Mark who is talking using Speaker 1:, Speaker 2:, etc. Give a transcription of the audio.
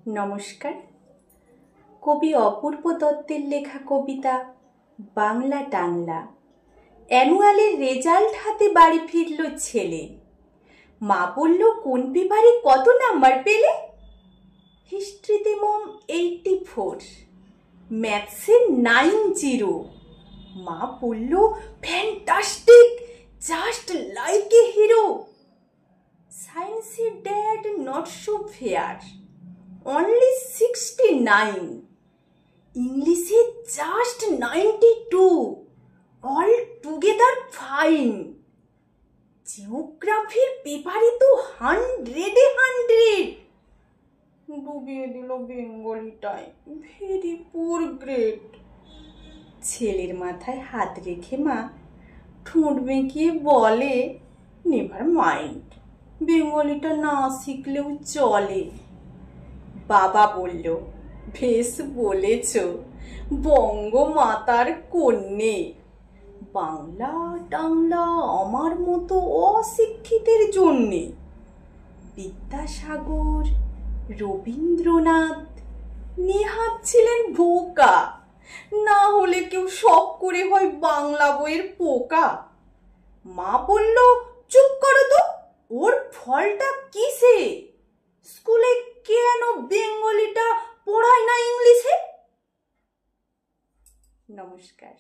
Speaker 1: নমস্কার। কবি অপূর্ব দত্তের লেখা কবিতা বাংলা টাংলা। অ্যানুয়ালের রেজাল্ট হাতে বাড়ি ফিরল ছেলে। মা বলল, কোন পেপারে কত নাম্বার পেলে? হিস্ট্রিতে মম 84, ম্যাথসে 90। মা বলল, fantastic, just like a hero. সায়েন্সে dad not so fair, only 69। ইংলিশে জাস্ট 92, অল টুগেদার ফাইন। জিওগ্রাফির পেপারে তো 100 ডুবিয়ে দিল বেঙ্গলিটায়, ভেরি পুর গ্রেড। ছেলের মাথায় হাত রেখে মা ঠোঁট বেঁকিয়ে বলে, নেভার মাইন্ড, বেঙ্গলিটা না শিখলেও চলে। বাবা বলল, বেশ বলেছ, বঙ্গমাতার কন্যে। বাংলা টাংলা আমার মতো অশিক্ষিতের জন্যে। বিদ্যাসাগর, রবীন্দ্রনাথ নেহাত ছিলেন বোকা, না হলে কেউ শখ করে হয় বাংলা বইয়ের পোকা। মা বলল, চুপ করো তো, ওর ফলটা কিসে? স্কুলে কেন বেঙ্গলিটা পড়ায় না ইংলিশে? নমস্কার।